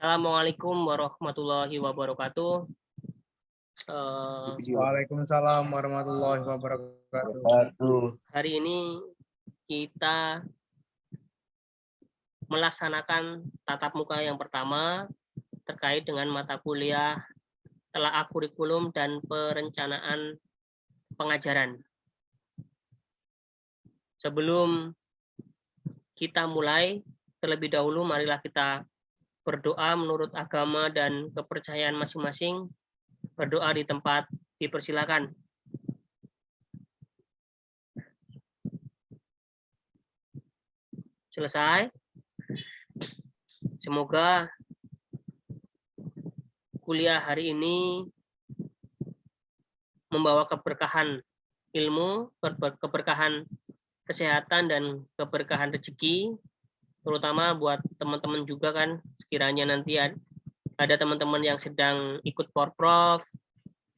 Assalamualaikum warahmatullahi wabarakatuh. Waalaikumsalam warahmatullahi wabarakatuh. Hari ini kita melaksanakan tatap muka yang pertama terkait dengan mata kuliah telaah kurikulum dan perencanaan pengajaran. Sebelum kita mulai, terlebih dahulu marilah kita berdoa menurut agama dan kepercayaan masing-masing. Berdoa di tempat dipersilakan. Selesai. Semoga kuliah hari ini membawa keberkahan ilmu, keberkahan kesehatan, dan keberkahan rezeki, terutama buat teman-teman juga kan, sekiranya nanti ada teman-teman yang sedang ikut porprov,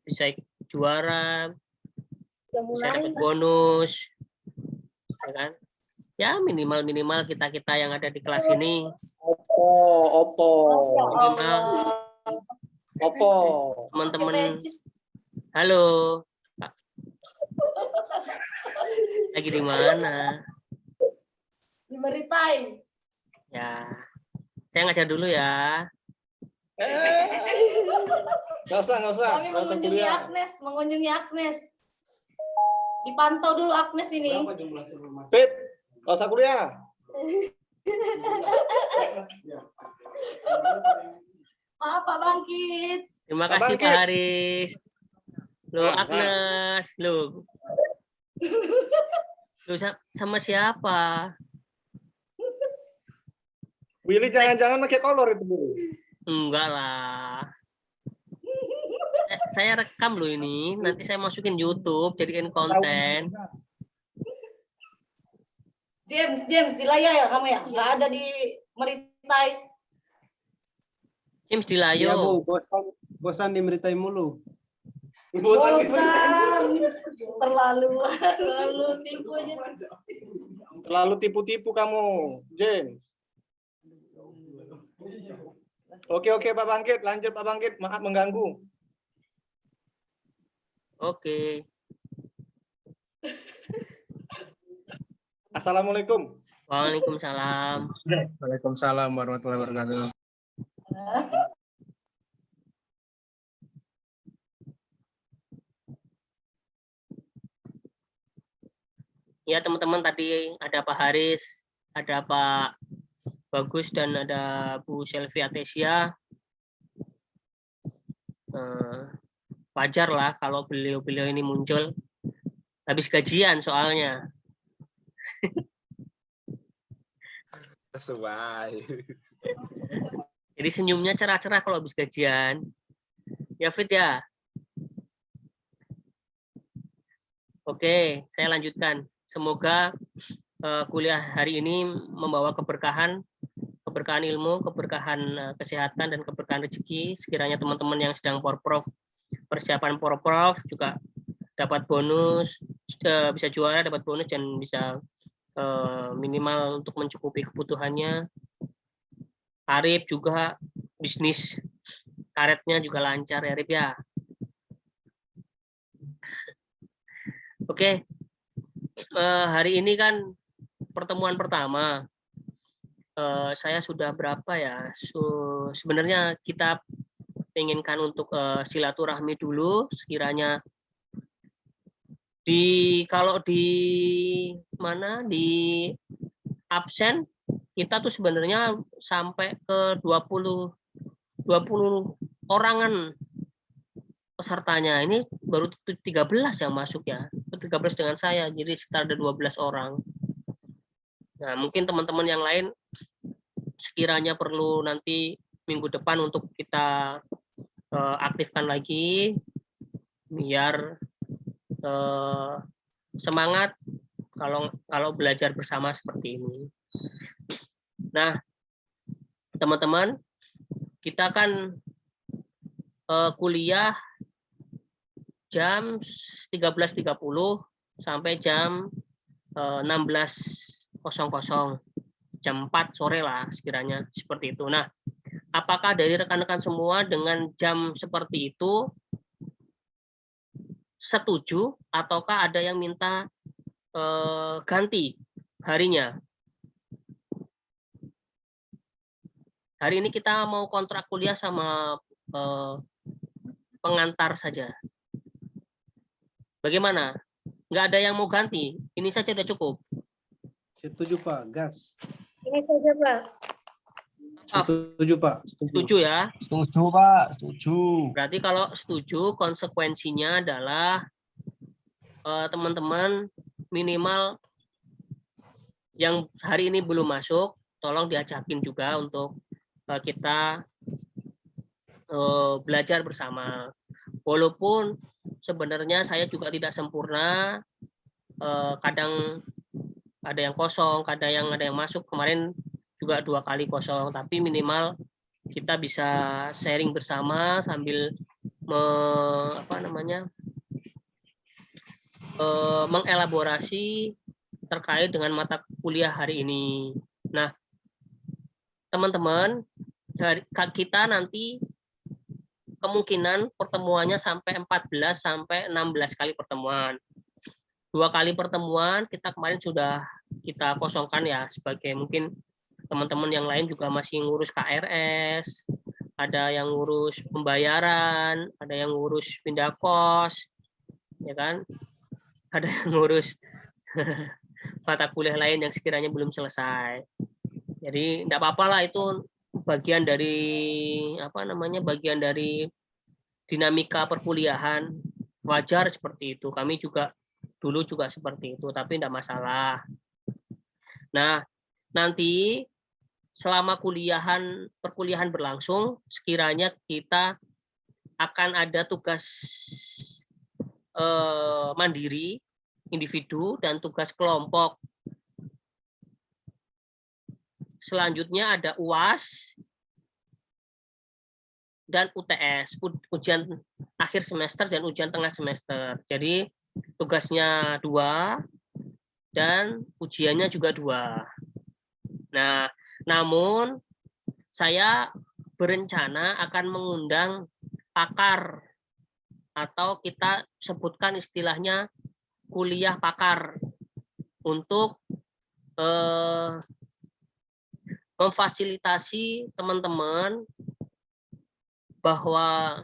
bisa ikut juara, bisa dapat bonus, ya kan? Ya minimal kita yang ada di kelas ini. Opo. Teman-teman, halo. Lagi di mana? Di Meritai. Ya, saya ngajar dulu ya. Nggak usah. Kami mengunjungi Agnes. Dipantau dulu Agnes ini. Pip, nggak usah kuliah. Maaf Pak Bangkit. Terima Pak kasih Bangkit. Pak Haris. Lu Agnes, lu sama siapa? Willy jangan-jangan pakai kolor itu dulu. Enggak lah. Saya rekam loh ini, nanti saya masukin YouTube, jadiin konten. James di layar ya kamu ya? Nggak ada di Meritai. James di Iya, Layo. Bu, bosan di Meritai mulu. Bosan. Terlalu tipu aja. Terlalu tipu-tipu kamu, James. Oke, Pak Bangkit. Lanjut Pak Bangkit. Maaf mengganggu. Oke. Assalamualaikum. Waalaikumsalam. Waalaikumsalam warahmatullahi wabarakatuh. Ya teman-teman, tadi ada Pak Haris, ada Pak Bagus, dan ada Bu Selvi Atesia. Wajar lah kalau beliau-beliau ini muncul habis gajian soalnya. Sesuai. Jadi senyumnya cerah-cerah kalau habis gajian. Ya Fit ya. Oke, saya lanjutkan. Semoga kuliah hari ini membawa keberkahan ilmu, keberkahan kesehatan, dan keberkahan rezeki. Sekiranya teman-teman yang sedang porprov, persiapan porprov juga dapat bonus, bisa juara, dapat bonus, dan bisa minimal untuk mencukupi kebutuhannya. Arif juga bisnis karetnya juga lancar ya Arif ya. Oke, hari ini kan pertemuan pertama. Saya sudah berapa ya? Sebenarnya kita inginkan untuk silaturahmi dulu, sekiranya kalau di absen kita tuh sebenarnya sampai ke 20 orangan pesertanya. Ini baru 13 yang masuk ya. 13 dengan saya, jadi sekitar ada 12 orang. Nah, mungkin teman-teman yang lain sekiranya perlu nanti minggu depan untuk kita aktifkan lagi biar semangat kalau belajar bersama seperti ini. Nah, teman-teman, kita kan kuliah jam 13.30 sampai jam 16.00, jam 4 sore lah sekiranya, seperti itu. Nah, Apakah dari rekan-rekan semua dengan jam seperti itu setuju ataukah ada yang minta ganti harinya? Hari ini kita mau kontrak kuliah sama pengantar saja. Bagaimana? Nggak ada yang mau ganti? Ini saja sudah cukup. Setuju Pak, gas. Ini saja, Pak. Setuju Pak, Setuju ya? Setuju, Pak. Setuju. Berarti kalau setuju, konsekuensinya adalah teman-teman minimal yang hari ini belum masuk, tolong diajakin juga untuk kita belajar bersama. Walaupun sebenarnya saya juga tidak sempurna, kadang ada yang kosong, kadang ada yang masuk. Kemarin juga 2 kali kosong, tapi minimal kita bisa sharing bersama sambil mengelaborasi terkait dengan mata kuliah hari ini. Nah, teman-teman, kita nanti kemungkinan pertemuannya sampai 14 sampai 16 kali pertemuan. 2 kali pertemuan kita kemarin sudah kita kosongkan ya, sebagai mungkin teman-teman yang lain juga masih ngurus KRS, ada yang ngurus pembayaran, ada yang ngurus pindah kos, ya kan? Ada yang ngurus mata kuliah lain yang sekiranya belum selesai. Jadi enggak apa-apa lah, itu bagian dari bagian dari dinamika perkuliahan, wajar seperti itu. Kami juga dulu juga seperti itu, tapi enggak masalah. Nah, nanti selama perkuliahan berlangsung, sekiranya kita akan ada tugas mandiri individu dan tugas kelompok. Selanjutnya ada UAS dan UTS, ujian akhir semester dan ujian tengah semester. Jadi tugasnya 2 dan ujiannya juga 2. Nah, namun saya berencana akan mengundang pakar, atau kita sebutkan istilahnya kuliah pakar, untuk memfasilitasi teman-teman bahwa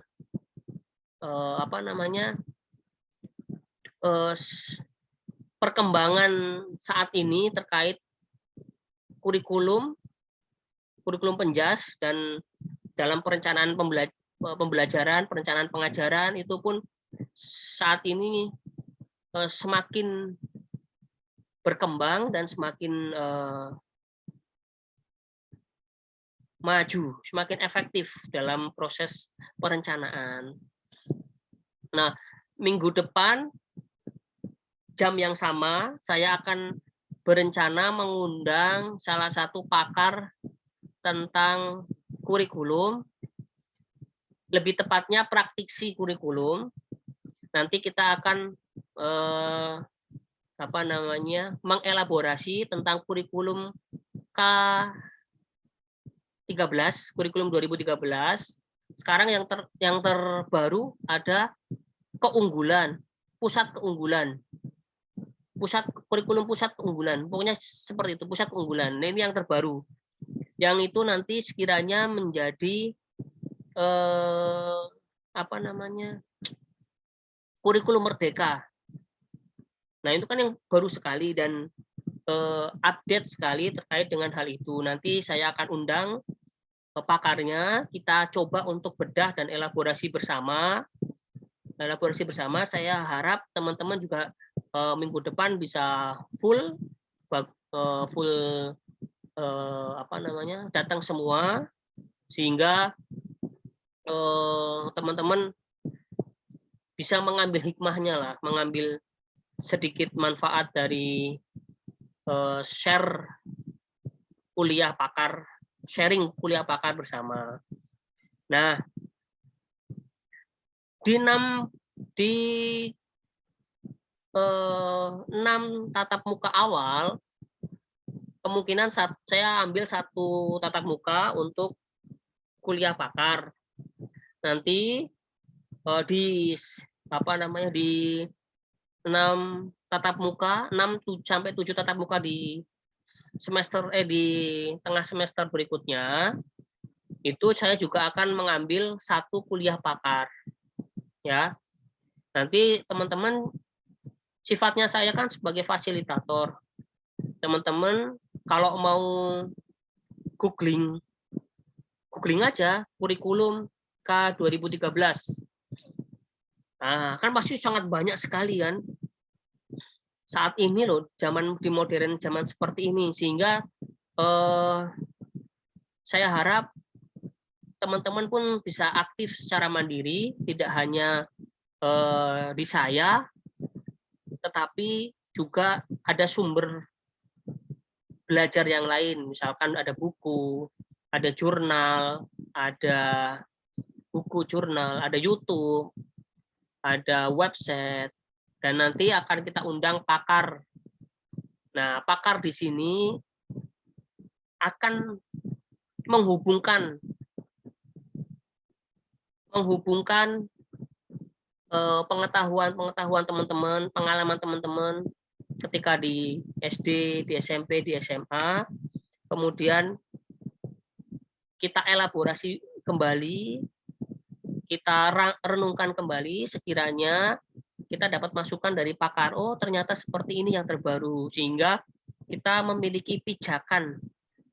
perkembangan saat ini terkait kurikulum penjas dan dalam perencanaan pembelajaran, perencanaan pengajaran itu pun saat ini semakin berkembang dan semakin maju, semakin efektif dalam proses perencanaan. Nah, minggu depan jam yang sama saya akan berencana mengundang salah satu pakar tentang kurikulum, lebih tepatnya praktisi kurikulum. Nanti kita akan mengelaborasi tentang kurikulum K13, kurikulum 2013. Sekarang yang terbaru ada keunggulan, pusat keunggulan. Kurikulum pusat keunggulan. Pokoknya seperti itu, pusat keunggulan. Nah, ini yang terbaru. Yang itu nanti sekiranya menjadi kurikulum merdeka. Nah, itu kan yang baru sekali dan update sekali terkait dengan hal itu. Nanti saya akan undang pakarnya, kita coba untuk bedah dan elaborasi bersama. Saya harap teman-teman juga minggu depan bisa full datang semua, sehingga teman-teman bisa mengambil hikmahnya lah, mengambil sedikit manfaat dari sharing kuliah pakar bersama. Nah, di 6 tatap muka awal, kemungkinan saya ambil 1 tatap muka untuk kuliah pakar. Nanti di di 6 tatap muka, 6 sampai 7 tatap muka di di tengah semester berikutnya, itu saya juga akan mengambil 1 kuliah pakar. Ya. Nanti teman-teman, sifatnya saya kan sebagai fasilitator. Teman-teman kalau mau googling aja kurikulum K 2013. Nah, kan pasti sangat banyak sekali kan. Saat ini loh, di modern zaman seperti ini, sehingga saya harap teman-teman pun bisa aktif secara mandiri, tidak hanya di saya, tetapi juga ada sumber belajar yang lain, misalkan ada buku, ada jurnal, ada buku jurnal, ada YouTube, ada website, dan nanti akan kita undang pakar. Nah, pakar di sini akan menghubungkan pengetahuan teman-teman, pengalaman teman-teman ketika di SD, di SMP, di SMA, kemudian kita elaborasi kembali, kita renungkan kembali, sekiranya kita dapat masukan dari pakar, oh ternyata seperti ini yang terbaru, sehingga kita memiliki pijakan,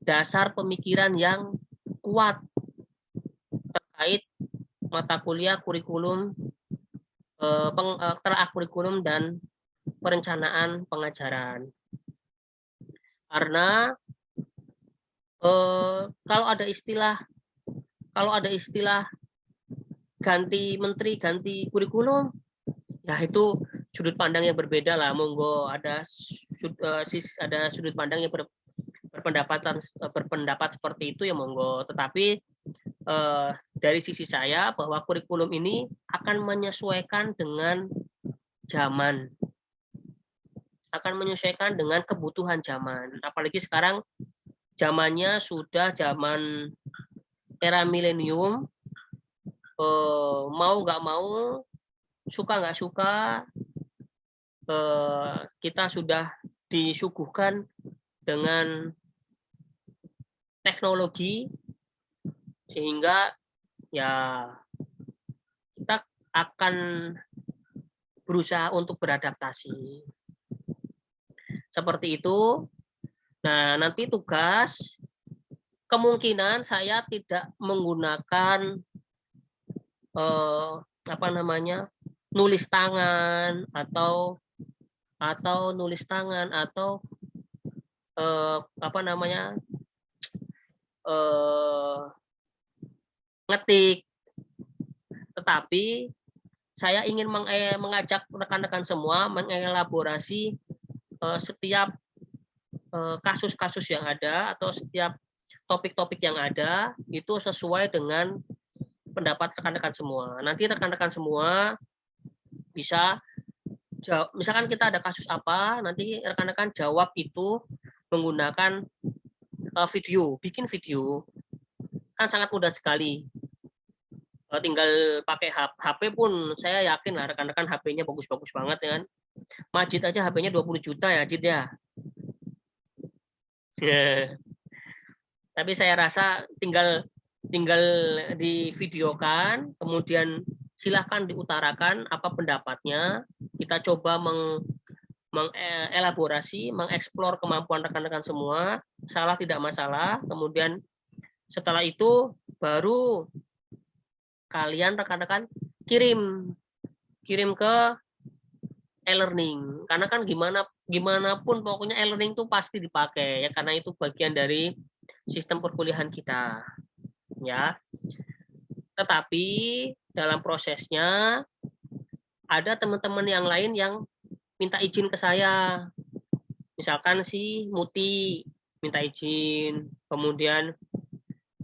dasar pemikiran yang kuat terkait mata kuliah, kurikulum, telah kurikulum dan perencanaan pengajaran. Karena kalau ada istilah ganti menteri, ganti kurikulum, ya itu sudut pandang yang berbeda lah. Monggo ada sudut pandang yang berpendapat seperti itu ya monggo. Tetapi dari sisi saya bahwa kurikulum ini akan menyesuaikan dengan zaman, akan menyesuaikan dengan kebutuhan zaman. Apalagi sekarang zamannya sudah zaman era milenium, mau nggak mau, suka nggak suka, kita sudah disuguhkan dengan teknologi, sehingga ya kita akan berusaha untuk beradaptasi. Seperti itu. Nah, nanti tugas kemungkinan saya tidak menggunakan nulis tangan atau ngetik, tetapi saya ingin mengajak rekan-rekan semua mengelaborasi setiap kasus-kasus yang ada atau setiap topik-topik yang ada itu sesuai dengan pendapat rekan-rekan semua. Nanti rekan-rekan semua bisa misalkan kita ada kasus apa, nanti rekan-rekan jawab itu menggunakan video, bikin video. Kan sangat mudah sekali. Tinggal pakai HP pun saya yakin lah rekan-rekan HP-nya bagus-bagus banget ya kan. Majid aja HP-nya 20 juta ya, Jid ya. Tapi saya rasa tinggal divideokan, kemudian silahkan diutarakan apa pendapatnya. Kita coba mengelaborasi, mengeksplor kemampuan rekan-rekan semua. Salah tidak masalah. Kemudian setelah itu baru kalian rekan-rekan kirim ke e-learning, karena kan gimana pun pokoknya e-learning itu pasti dipakai ya, karena itu bagian dari sistem perkuliahan kita ya. Tetapi dalam prosesnya ada teman-teman yang lain yang minta izin ke saya, misalkan si Muti minta izin, kemudian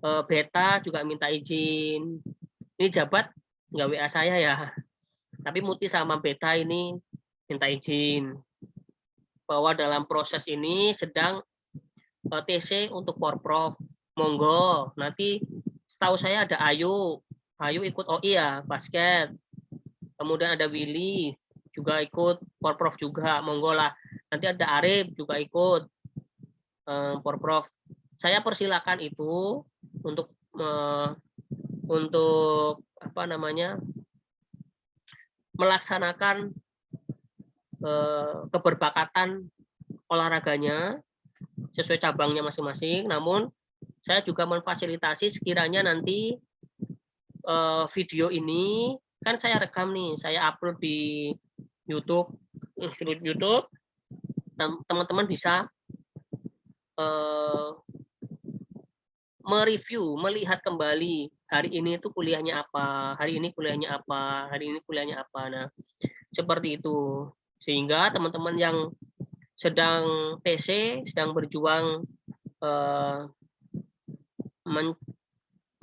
Beta juga minta izin. Ini jabat nggak WA saya ya, tapi Muti sama Beta ini minta izin bahwa dalam proses ini sedang TC untuk Porprov. Monggo nanti setahu saya ada Ayu ikut OI ya, basket. Kemudian ada Willy juga ikut Porprov juga, monggo lah. Nanti ada Arif juga ikut Porprov. Saya persilakan itu untuk apa namanya, melaksanakan keberbakatan olahraganya sesuai cabangnya masing-masing. Namun saya juga memfasilitasi sekiranya nanti video ini kan saya rekam nih, saya upload di YouTube, teman-teman bisa mereview, melihat kembali hari ini itu kuliahnya apa, hari ini kuliahnya apa, hari ini kuliahnya apa. Nah, seperti itu. Sehingga teman-teman yang sedang TC, sedang berjuang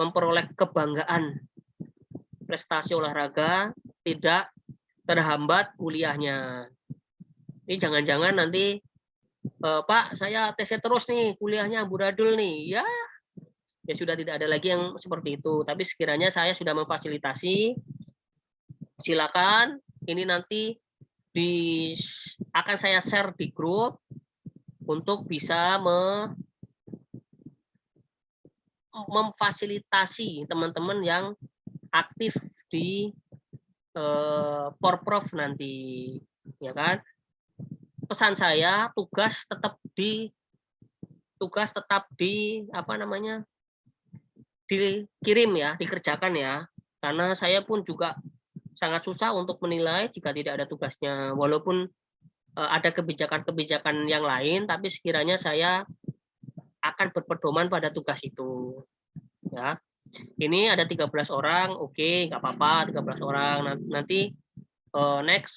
memperoleh kebanggaan prestasi olahraga, tidak terhambat kuliahnya. Ini jangan-jangan nanti Pak, saya TC terus nih, kuliahnya amburadul nih. Ya sudah tidak ada lagi yang seperti itu. Tapi sekiranya saya sudah memfasilitasi, silakan. Ini nanti akan saya share di grup untuk bisa memfasilitasi teman-teman yang aktif di Porprov nanti, ya kan? Pesan saya, tugas tetap di apa namanya, dikirim ya, dikerjakan ya, karena saya pun juga sangat susah untuk menilai jika tidak ada tugasnya, walaupun ada kebijakan-kebijakan yang lain, tapi sekiranya saya akan berpedoman pada tugas itu ya. Ini ada 13 orang, oke, nggak apa-apa, 13 orang. Nanti next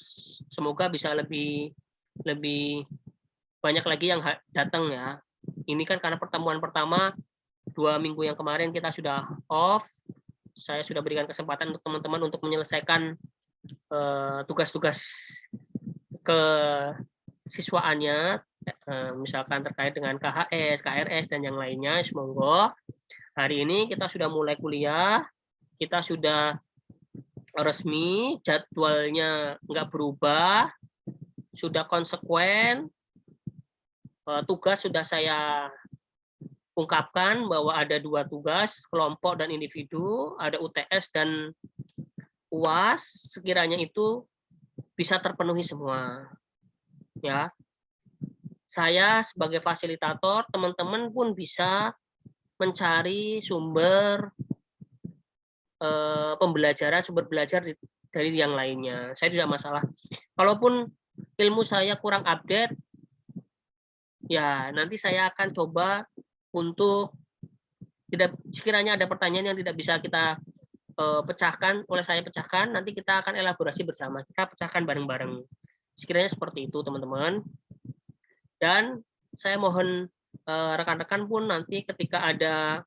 semoga bisa lebih banyak lagi yang datang ya. Ini kan karena pertemuan pertama 2 minggu yang kemarin kita sudah off. Saya sudah berikan kesempatan untuk teman-teman untuk menyelesaikan tugas-tugas kesiswaannya, misalkan terkait dengan KHS, KRS, dan yang lainnya. Semoga hari ini kita sudah mulai kuliah, kita sudah resmi, jadwalnya nggak berubah, sudah konsekuen, tugas sudah saya ungkapkan bahwa ada 2 tugas, kelompok dan individu, ada UTS dan UAS, sekiranya itu bisa terpenuhi semua. Ya. Saya sebagai fasilitator, teman-teman pun bisa mencari sumber pembelajaran, sumber belajar dari yang lainnya. Saya tidak masalah. Kalaupun ilmu saya kurang update, ya nanti saya akan coba untuk sekiranya ada pertanyaan yang tidak bisa kita pecahkan, oleh saya pecahkan, nanti kita akan elaborasi bersama, kita pecahkan bareng-bareng. Sekiranya seperti itu teman-teman. Dan saya mohon rekan-rekan pun nanti ketika ada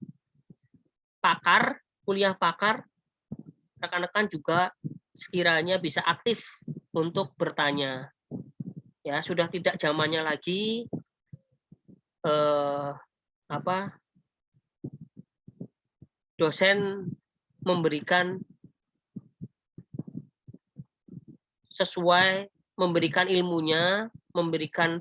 pakar, kuliah pakar, rekan-rekan juga sekiranya bisa aktif untuk bertanya. Ya, sudah tidak zamannya lagi dosen memberikan sesuai, memberikan ilmunya, memberikan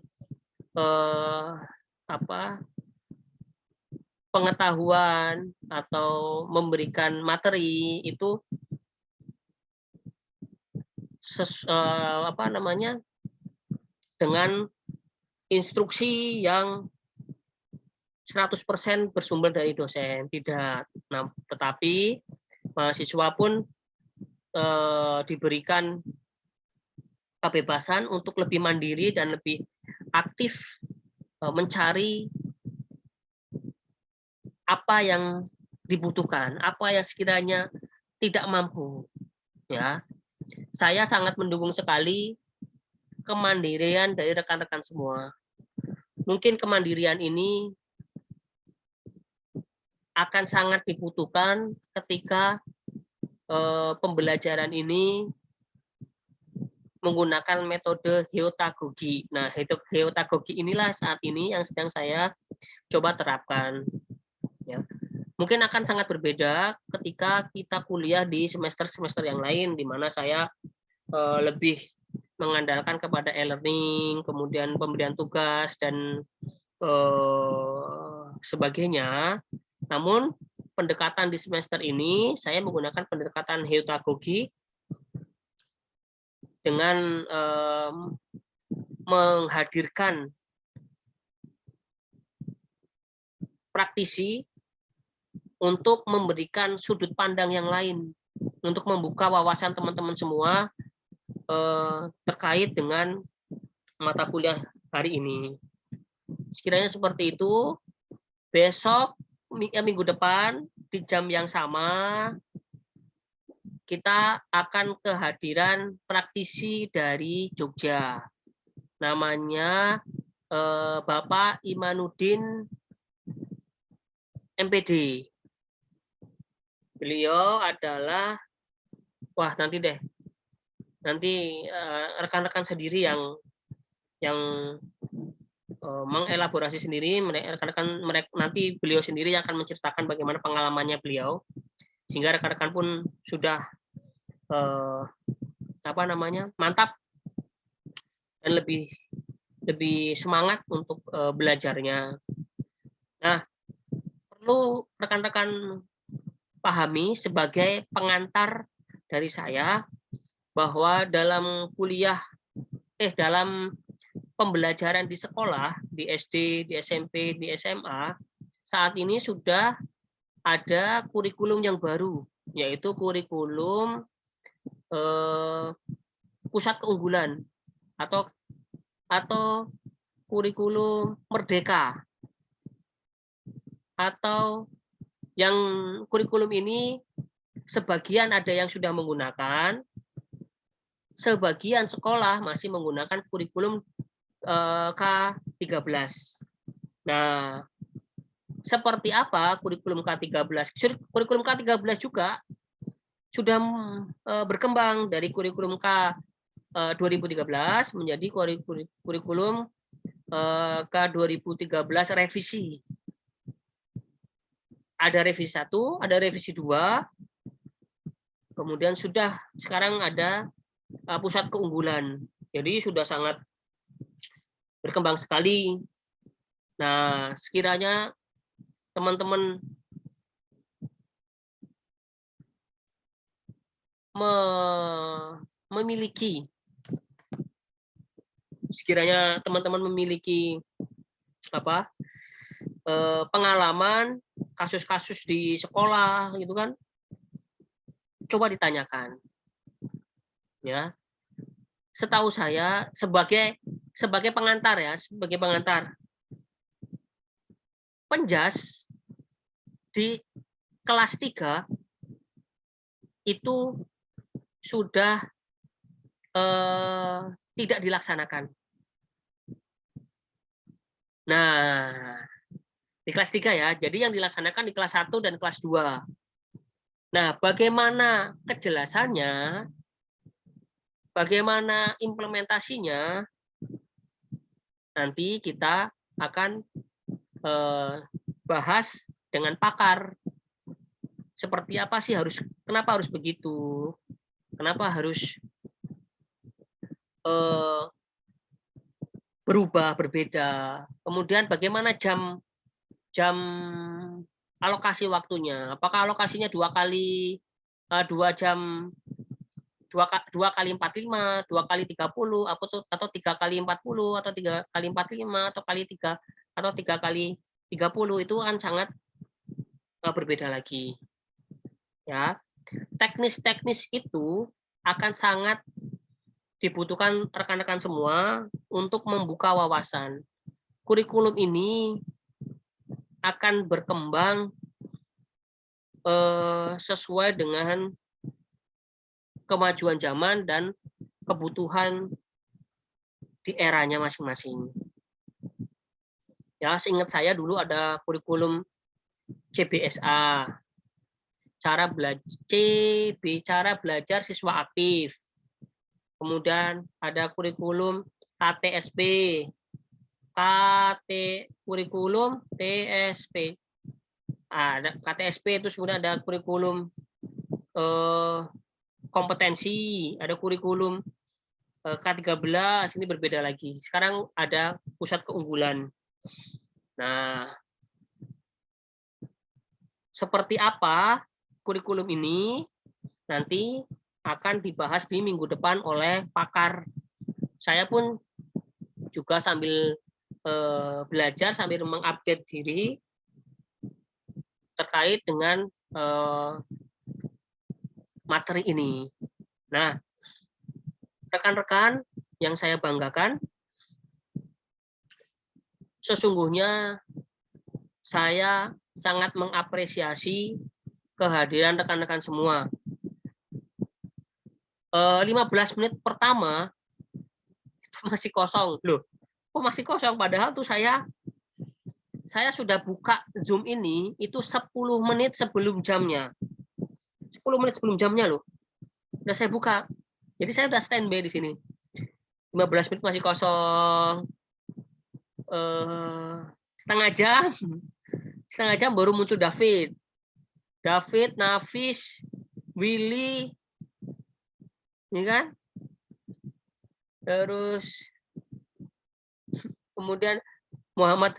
pengetahuan atau memberikan materi itu dengan instruksi yang 100% bersumber dari dosen, tidak. Nah, tetapi mahasiswa pun diberikan kebebasan untuk lebih mandiri dan lebih aktif mencari apa yang dibutuhkan, apa yang sekiranya tidak mampu. Ya, saya sangat mendukung sekali kemandirian dari rekan-rekan semua. Mungkin kemandirian ini akan sangat dibutuhkan ketika pembelajaran ini menggunakan metode heotagogi. Nah, heotagogi inilah saat ini yang sedang saya coba terapkan. Ya. Mungkin akan sangat berbeda ketika kita kuliah di semester-semester yang lain, di mana saya lebih mengandalkan kepada e-learning, kemudian pemberian tugas, dan sebagainya. Namun, pendekatan di semester ini, saya menggunakan pendekatan heutagogi dengan menghadirkan praktisi untuk memberikan sudut pandang yang lain, untuk membuka wawasan teman-teman semua terkait dengan mata kuliah hari ini. Sekiranya seperti itu, besok minggu depan di jam yang sama kita akan kehadiran praktisi dari Jogja. Namanya Bapak Imanuddin MPD. Beliau adalah, wah nanti rekan-rekan sendiri yang mengelaborasi sendiri, rekan-rekan mereka nanti beliau sendiri yang akan menceritakan bagaimana pengalamannya beliau, sehingga rekan-rekan pun sudah mantap dan lebih semangat untuk belajarnya. Nah, perlu rekan-rekan pahami sebagai pengantar dari saya bahwa dalam dalam pembelajaran di sekolah, di SD, di SMP, di SMA, saat ini sudah ada kurikulum yang baru, yaitu kurikulum pusat keunggulan atau kurikulum merdeka, atau yang kurikulum ini sebagian ada yang sudah menggunakan, sebagian sekolah masih menggunakan kurikulum K13. Nah, seperti apa kurikulum K13? Kurikulum K13 juga sudah berkembang dari kurikulum K 2013 menjadi kurikulum K 2013 revisi. Ada revisi 1, ada revisi 2, kemudian sekarang ada pusat keunggulan. Jadi sudah sangat berkembang sekali. Nah, sekiranya teman-teman memiliki pengalaman kasus-kasus di sekolah gitu kan, coba ditanyakan ya. Setahu saya sebagai pengantar penjas di kelas 3 itu sudah tidak dilaksanakan. Nah, di kelas 3 ya. Jadi yang dilaksanakan di kelas 1 dan kelas 2. Nah, bagaimana kejelasannya, bagaimana implementasinya, nanti kita akan bahas dengan pakar. Seperti apa sih kenapa harus begitu? Kenapa harus berubah, berbeda? Kemudian bagaimana jam alokasi waktunya? Apakah alokasinya 2 kali 2 jam, 2 kali 45, 2 kali 30, atau 3 kali 40, atau 3 kali 45, atau kali 3, atau 3 kali 30, itu kan sangat berbeda lagi. Ya, teknis-teknis itu akan sangat dibutuhkan rekan-rekan semua untuk membuka wawasan. Kurikulum ini akan berkembang sesuai dengan kemajuan zaman dan kebutuhan di eranya masing-masing. Ya, seingat saya dulu ada kurikulum CBSA, cara belajar siswa aktif. Kemudian ada kurikulum KTSP, kurikulum TSP, ada KTSP, itu kemudian ada kurikulum kompetensi, ada kurikulum K13, ini berbeda lagi. Sekarang ada pusat keunggulan. Nah, seperti apa kurikulum ini nanti akan dibahas di minggu depan oleh pakar. Saya pun juga sambil belajar, sambil mengupdate diri terkait dengan materi ini. Nah, rekan-rekan yang saya banggakan, sesungguhnya saya sangat mengapresiasi kehadiran rekan-rekan semua. 15 menit pertama itu masih kosong. Loh, kok masih kosong? Padahal tuh saya sudah buka Zoom ini itu 10 menit sebelum jamnya. 10 menit sebelum jamnya loh. Udah saya buka. Jadi saya udah standby di sini. 15 menit masih kosong. Setengah jam baru muncul David, Nafis, Willy, ini kan? Terus kemudian Muhammad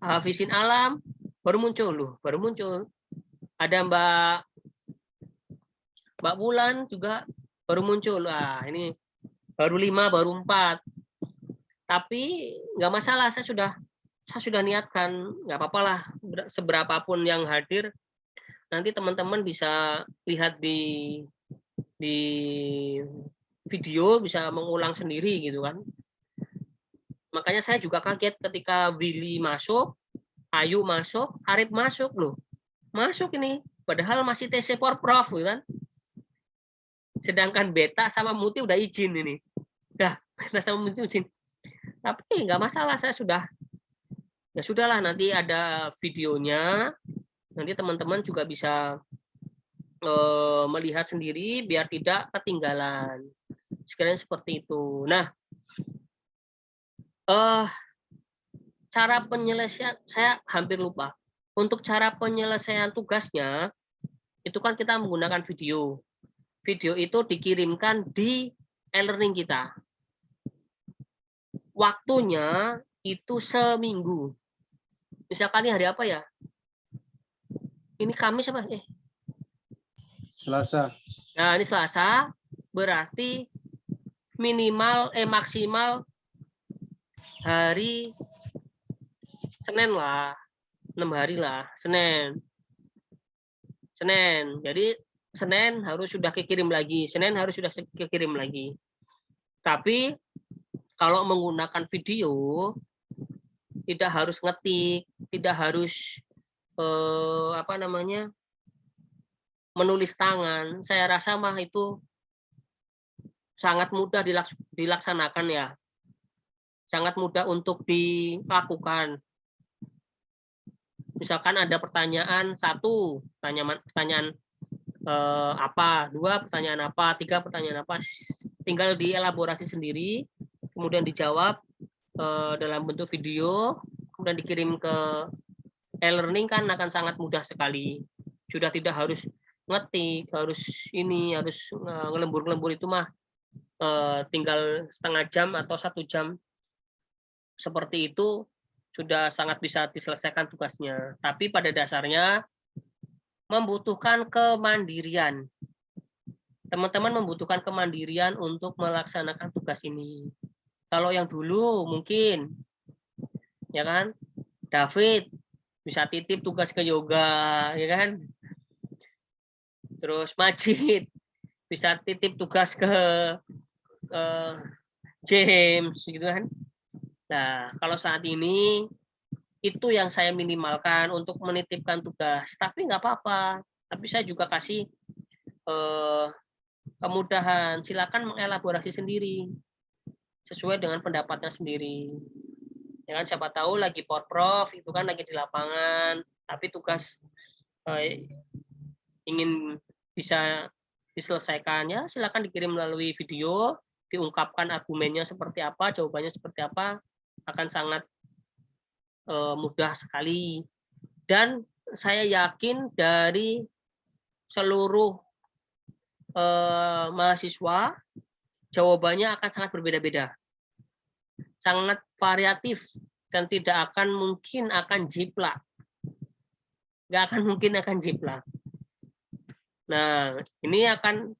Hafizin Alam baru muncul loh, baru muncul. Ada Mbak Wulan juga baru muncul. Ini baru 5, baru 4. Tapi nggak masalah, saya sudah niatkan, nggak apa-apa lah, seberapapun yang hadir, nanti teman-teman bisa lihat di video, bisa mengulang sendiri gitu kan. Makanya saya juga kaget ketika Willy masuk, Ayu masuk, Arif masuk loh. Masuk ini, padahal masih TC Porprov gitu kan. Sedangkan Beta sama Muti udah izin ini. Dah, Beta sama Muti izin. Tapi nggak masalah, saya ya sudahlah, nanti ada videonya, nanti teman-teman juga bisa melihat sendiri biar tidak ketinggalan. Sekiranya seperti itu. Nah, cara penyelesaian saya hampir lupa. Untuk cara penyelesaian tugasnya itu kan kita menggunakan video. Video itu dikirimkan di e-learning kita. Waktunya itu seminggu. Misalkan ini hari apa ya? Ini Kamis apa? Selasa. Nah, ini Selasa, berarti maksimal hari Senin lah. 6 hari lah, Senin. Jadi Senin harus sudah kekirim lagi. Tapi kalau menggunakan video, tidak harus ngetik, tidak harus menulis tangan. Saya rasa mah itu sangat mudah dilaksanakan ya. Sangat mudah untuk dilakukan. Misalkan ada pertanyaan 1, pertanyaan apa, 2 pertanyaan apa, 3 pertanyaan apa, tinggal dielaborasi sendiri, kemudian dijawab dalam bentuk video, kemudian dikirim ke e-learning, kan akan sangat mudah sekali. Sudah tidak harus ngetik, harus ngelembur-ngelembur, itu mah tinggal setengah jam atau 1 jam. Seperti itu sudah sangat bisa diselesaikan tugasnya. Tapi pada dasarnya membutuhkan kemandirian. Teman-teman membutuhkan kemandirian untuk melaksanakan tugas ini. Kalau yang dulu mungkin, ya kan, David bisa titip tugas ke Yoga, ya kan. Terus Majid bisa titip tugas ke James, gitu kan. Nah, kalau saat ini itu yang saya minimalkan untuk menitipkan tugas. Tapi nggak apa-apa. Tapi saya juga kasih kemudahan. Silakan mengelaborasi sendiri sesuai dengan pendapatnya sendiri. Ya kan, siapa tahu lagi porprov itu kan lagi di lapangan, tapi tugas ingin bisa diselesaikannya, silakan dikirim melalui video, diungkapkan argumennya seperti apa, jawabannya seperti apa, akan sangat mudah sekali. Dan saya yakin dari seluruh mahasiswa, jawabannya akan sangat berbeda-beda. Sangat variatif dan tidak akan mungkin akan jiplak. Nggak akan mungkin akan jiplak. Nah, ini akan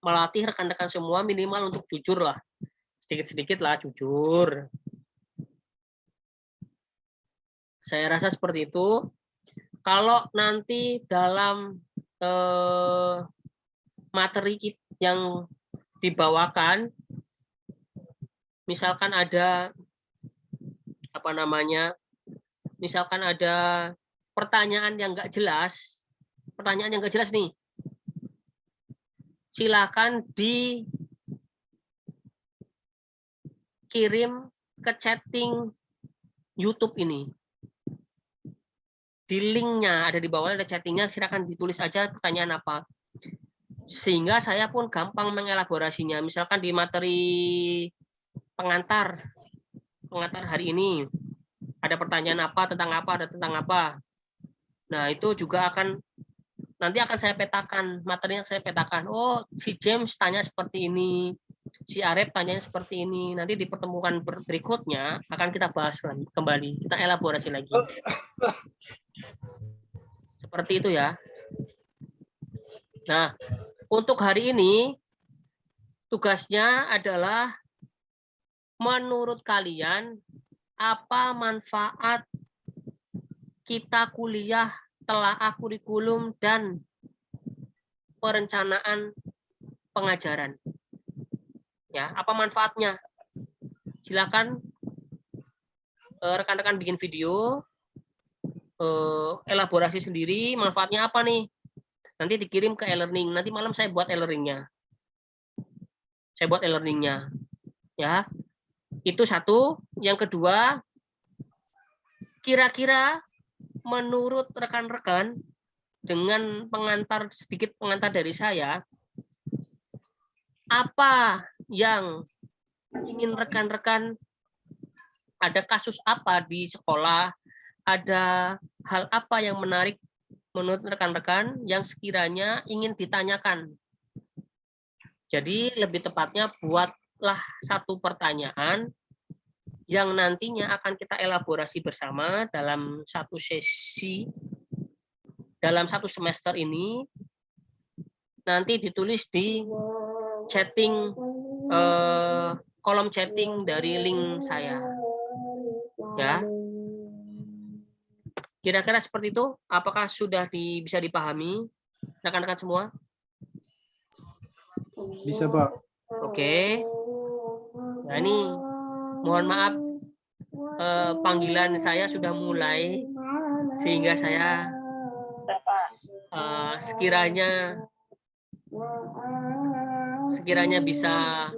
melatih rekan-rekan semua minimal untuk jujur lah. Sedikit-sedikit lah jujur. Saya rasa seperti itu. Kalau nanti dalam materi yang dibawakan, misalkan ada misalkan ada pertanyaan yang nggak jelas, nih, silakan dikirim ke chatting YouTube ini. Di linknya ada di bawah, ada chattingnya, silakan ditulis aja pertanyaan apa, sehingga saya pun gampang mengelaborasinya. Misalkan di materi pengantar hari ini ada pertanyaan apa, tentang apa. Nah, itu juga nanti akan saya petakan, materinya saya petakan. Oh, si James tanya seperti ini, si Arep tanya seperti ini. Nanti di pertemuan berikutnya akan kita bahas kembali, kita elaborasi lagi. Seperti itu ya. Nah, untuk hari ini tugasnya adalah menurut kalian apa manfaat kita kuliah telaah kurikulum dan perencanaan pengajaran. Ya, apa manfaatnya? Silakan rekan-rekan bikin video, elaborasi sendiri manfaatnya apa nih. Nanti dikirim ke e-learning. Nanti malam saya buat e-learningnya. Ya, itu satu. Yang kedua, kira-kira menurut rekan-rekan dengan sedikit pengantar dari saya, apa yang ingin rekan-rekan, ada kasus apa di sekolah, ada hal apa yang menarik menurut rekan-rekan yang sekiranya ingin ditanyakan. Jadi lebih tepatnya buatlah satu pertanyaan yang nantinya akan kita elaborasi bersama dalam satu sesi, dalam satu semester ini. Nanti ditulis di chatting, kolom chatting dari link saya. Ya. Kira-kira seperti itu. Apakah sudah bisa dipahami rekan-rekan semua? Bisa, Pak. Oke. Nah, ini mohon maaf, panggilan saya sudah mulai, sehingga saya sekiranya bisa,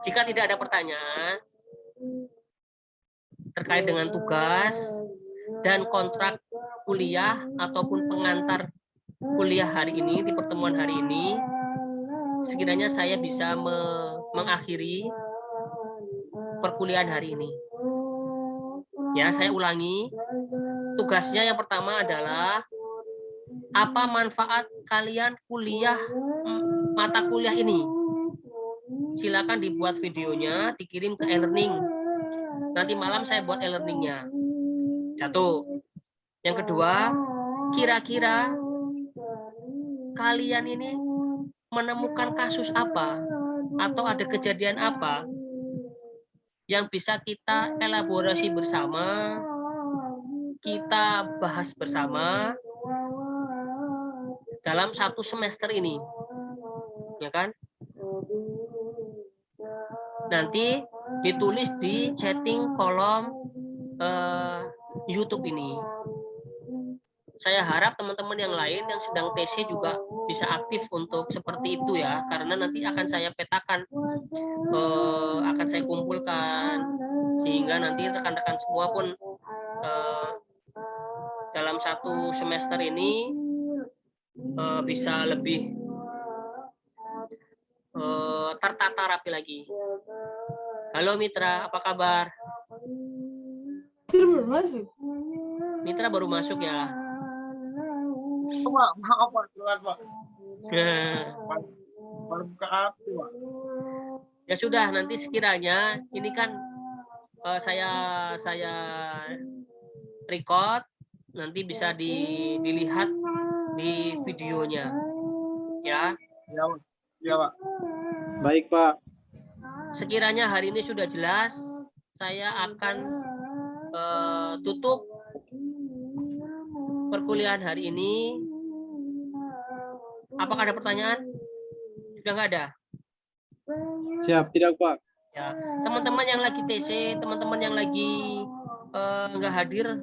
jika tidak ada pertanyaan terkait dengan tugas dan kontrak kuliah ataupun pengantar kuliah hari ini, di pertemuan hari ini, sekiranya saya bisa mengakhiri perkuliahan hari ini. Ya, saya ulangi. Tugasnya yang pertama adalah apa manfaat kalian kuliah mata kuliah ini. Silakan dibuat videonya, dikirim ke e-learning. Nanti malam saya buat e-learningnya. Satu. Yang kedua, kira-kira kalian ini menemukan kasus apa atau ada kejadian apa yang bisa kita elaborasi bersama, kita bahas bersama dalam satu semester ini, ya kan? Nanti ditulis di chatting kolom YouTube ini. Saya harap teman-teman yang lain yang sedang TC juga bisa aktif untuk seperti itu ya, karena nanti akan saya petakan, akan saya kumpulkan, sehingga nanti rekan-rekan semua pun dalam satu semester ini bisa lebih tertata rapi lagi. Halo Mitra, apa kabar? Mitra baru masuk ya. Maaf Pak, telat Pak. Nah, Baru buka api Pak. ya sudah, nanti sekiranya ini kan saya record, nanti bisa dilihat di videonya ya. Iya Pak. Baik, Pak. Sekiranya hari ini sudah jelas, saya akan tutup perkuliahan hari ini. Apakah ada pertanyaan? Sudah nggak ada? Siap, tidak, Pak. Ya, teman-teman yang lagi TC, teman-teman yang lagi nggak hadir,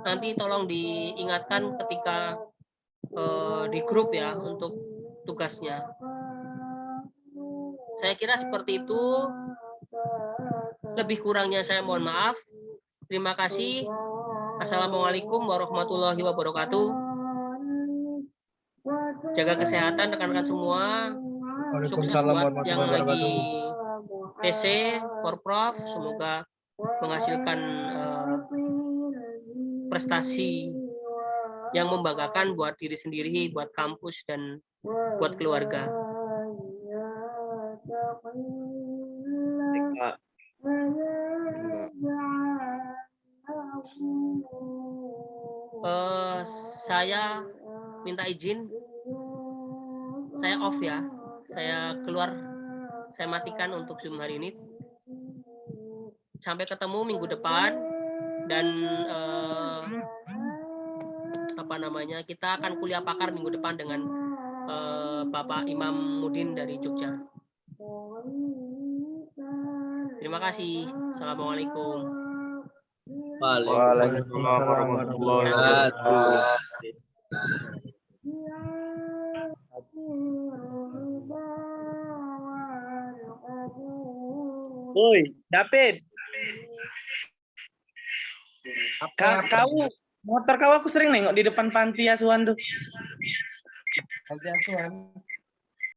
nanti tolong diingatkan ketika di grup ya untuk tugasnya. Saya kira seperti itu. Lebih kurangnya saya mohon maaf. Terima kasih. Assalamualaikum warahmatullahi wabarakatuh. Jaga kesehatan rekan-rekan semua. Sukses Waalaikumsalam buat yang warahmatullahi lagi wabarakatuh. TC, Porprov. Semoga menghasilkan prestasi yang membanggakan buat diri sendiri, buat kampus, dan buat keluarga. Saya minta izin, saya off ya, saya keluar, saya matikan untuk Zoom hari ini. Sampai ketemu minggu depan, dan kita akan kuliah pakar minggu depan dengan Bapak Imam Mudin dari Jogja. Terima kasih. Assalamualaikum. Waalaikumsalam warahmatullahi wabarakatuh. Woi, David. Motor kau aku sering nengok di depan panti asuhan tuh. Panti asuhan.